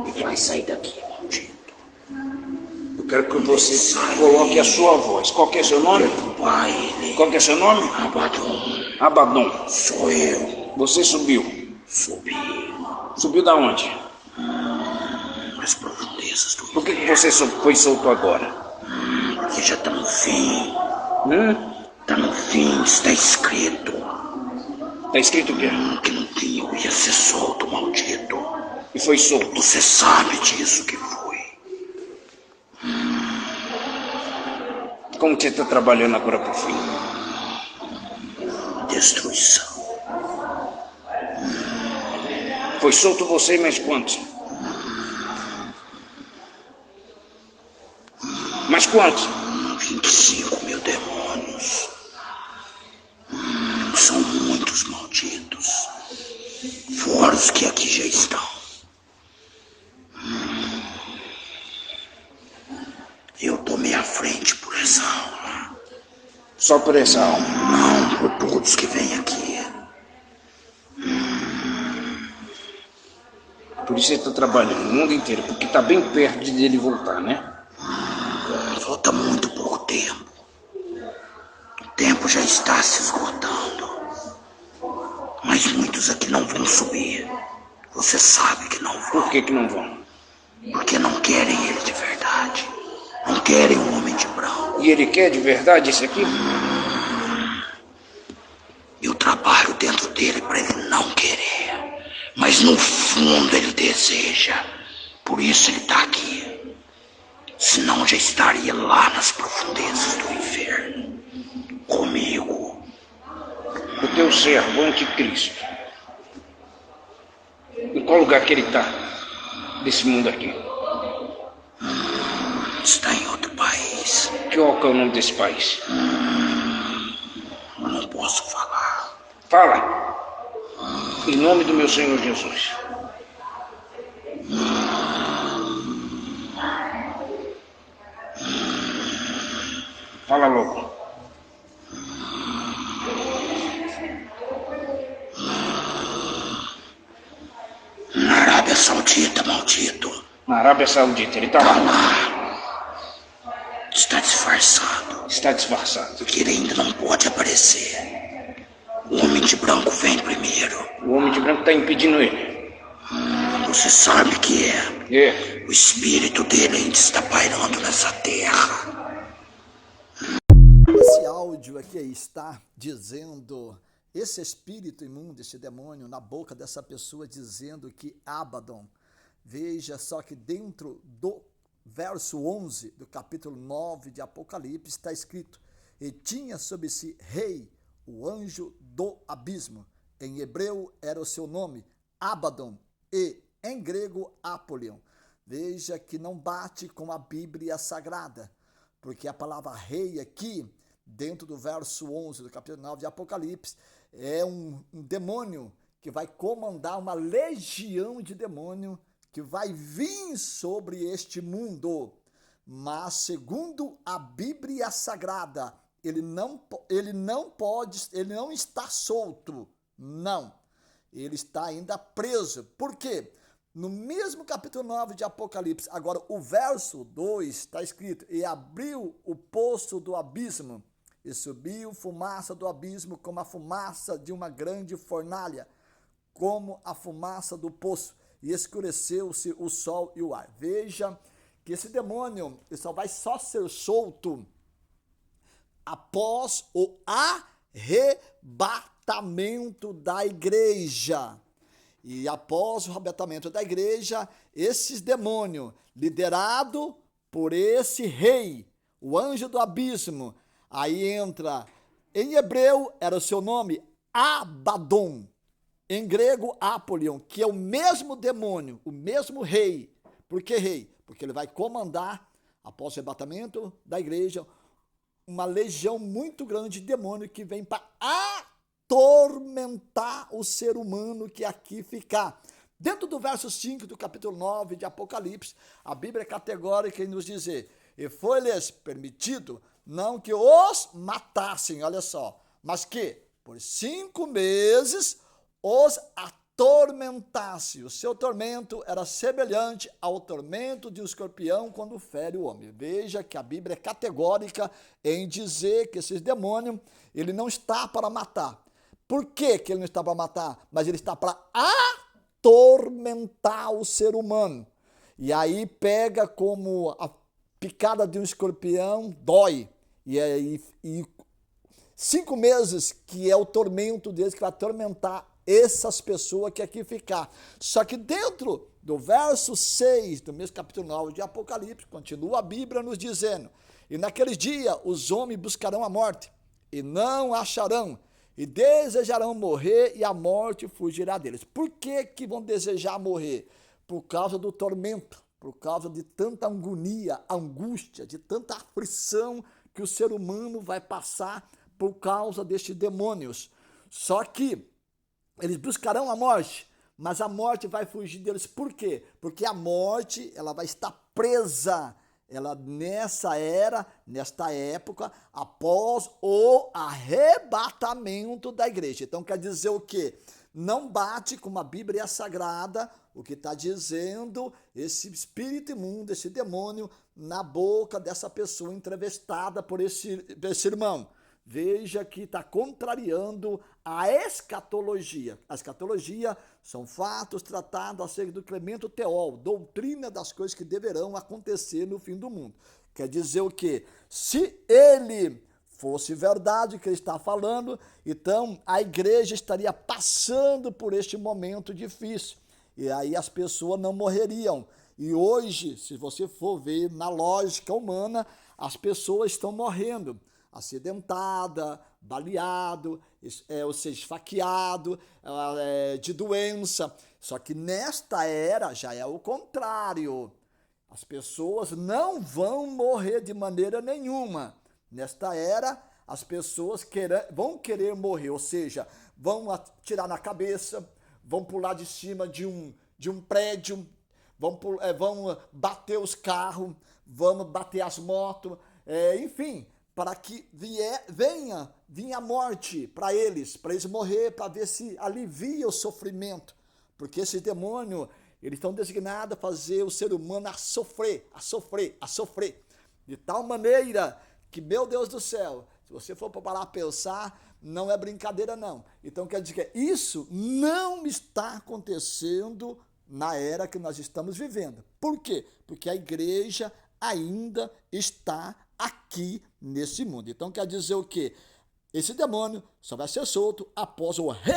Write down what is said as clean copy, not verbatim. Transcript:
e vai sair daqui, maldito. Eu quero que você coloque a sua voz. Qual que é seu nome? Qual que é seu nome? Abaddon. Sou eu. Você subiu? Subi. Subiu da onde? As profundezas do Por que você foi solto agora? Porque já tá no fim. Tá no fim, está escrito. Tá escrito o quê? Que no fim eu ia ser solto, maldito. E foi solto. Você sabe disso que foi. Como que você está trabalhando agora pro fim? Destruição. Foi solto você e mais quantos? Mais quantos? 25 mil demônios. São muitos malditos. Fora os que aqui já estão. Eu tomei a frente por essa aula. Só por essa alma? Não, por todos que vêm aqui. Por isso você está trabalhando o mundo inteiro, porque está bem perto de dele voltar, né? Falta muito pouco tempo. O tempo já está se esgotando. Mas muitos aqui não vão subir. Você sabe que não vão. Por que não vão? Porque não querem ele de verdade. Não querem um homem de branco. E ele quer de verdade isso aqui? Eu trabalho dentro dele para ele não querer. Mas no fundo ele deseja. Por isso ele está aqui. Senão já estaria lá nas profundezas do inferno. Comigo. O teu servo, o anticristo. Em qual lugar que ele está? Desse mundo aqui? Está em outro país. Qual que é o nome desse país? Eu não posso falar. Fala! Em nome do meu Senhor Jesus. Fala logo. Na Arábia Saudita, maldito. Na Arábia Saudita, ele está lá. Está disfarçado. Está disfarçado. Porque ele ainda não pode aparecer. O homem de branco vem primeiro. O homem de branco está impedindo ele. Você sabe que é. É. O espírito dele ainda está pairando nessa terra. Esse áudio aqui está dizendo, esse espírito imundo, esse demônio na boca dessa pessoa dizendo que Abaddon, veja só que dentro do verso 11 do capítulo 9 de Apocalipse está escrito: e tinha sobre si rei, o anjo do abismo. Em hebreu era o seu nome, Abaddon, e em grego Apolion. Veja que não bate com a Bíblia Sagrada, porque a palavra rei aqui, dentro do verso 11 do capítulo 9 de Apocalipse, é um demônio que vai comandar uma legião de demônio que vai vir sobre este mundo. Mas, segundo a Bíblia Sagrada, ele não está solto, não. Ele está ainda preso. Por quê? No mesmo capítulo 9 de Apocalipse, agora o verso 2 está escrito: e abriu o poço do abismo, e subiu fumaça do abismo como a fumaça de uma grande fornalha, como a fumaça do poço, e escureceu-se o sol e o ar. Veja que esse demônio vai só ser solto após o arrebatamento da igreja. E após o arrebatamento da igreja, esses demônios, liderado por esse rei, o anjo do abismo, aí entra, em hebreu era o seu nome, Abaddon, em grego Apolion, que é o mesmo demônio, o mesmo rei. Por que rei? Porque ele vai comandar, após o arrebatamento da igreja, uma legião muito grande de demônio que vem para atormentar o ser humano que aqui ficar. Dentro do verso 5 do capítulo 9 de Apocalipse, a Bíblia é categórica em nos dizer: e foi-lhes permitido não que os matassem, olha só, mas que por 5 meses os atormentassem atormentasse. O seu tormento era semelhante ao tormento de um escorpião quando fere o homem. Veja que a Bíblia é categórica em dizer que esse demônio, ele não está para matar. Por que que ele não está para matar? Mas ele está para atormentar o ser humano. E aí pega como a picada de um escorpião, dói. E 5 meses que é o tormento deles, que vai atormentar essas pessoas que aqui ficar. Só que dentro do verso 6 do mesmo capítulo 9 de Apocalipse, continua a Bíblia nos dizendo: e naquele dia os homens buscarão a morte, e não acharão, e desejarão morrer, e a morte fugirá deles. Por que que vão desejar morrer? Por causa do tormento, por causa de tanta agonia, angústia, de tanta aflição que o ser humano vai passar por causa destes demônios. Só que eles buscarão a morte, mas a morte vai fugir deles. Por quê? Porque a morte, ela vai estar presa, ela nesta época, após o arrebatamento da igreja. Então quer dizer o quê? Não bate com a Bíblia sagrada o que está dizendo esse espírito imundo, esse demônio, na boca dessa pessoa entrevistada por esse irmão. Veja que está contrariando a escatologia. A escatologia são fatos tratados acerca do Clemento Teol, doutrina das coisas que deverão acontecer no fim do mundo. Quer dizer o quê? Se ele fosse verdade o que ele está falando, então a igreja estaria passando por este momento difícil. E aí as pessoas não morreriam. E hoje, se você for ver na lógica humana, as pessoas estão morrendo. Acidentada, baleado, ou seja, esfaqueado, de doença. Só que nesta era já é o contrário. As pessoas não vão morrer de maneira nenhuma. Nesta era, as pessoas vão querer morrer, ou seja, vão atirar na cabeça, vão pular de cima de um prédio, vão bater os carros, vão bater as motos, enfim, para que venha a morte para eles morrer, para ver se alivia o sofrimento. Porque esse demônio, eles estão designados a fazer o ser humano a sofrer. De tal maneira que, meu Deus do céu, se você for parar a pensar, não é brincadeira não. Então quer dizer que isso não está acontecendo na era que nós estamos vivendo. Por quê? Porque a igreja ainda está aqui nesse mundo. Então quer dizer o quê? Esse demônio só vai ser solto após o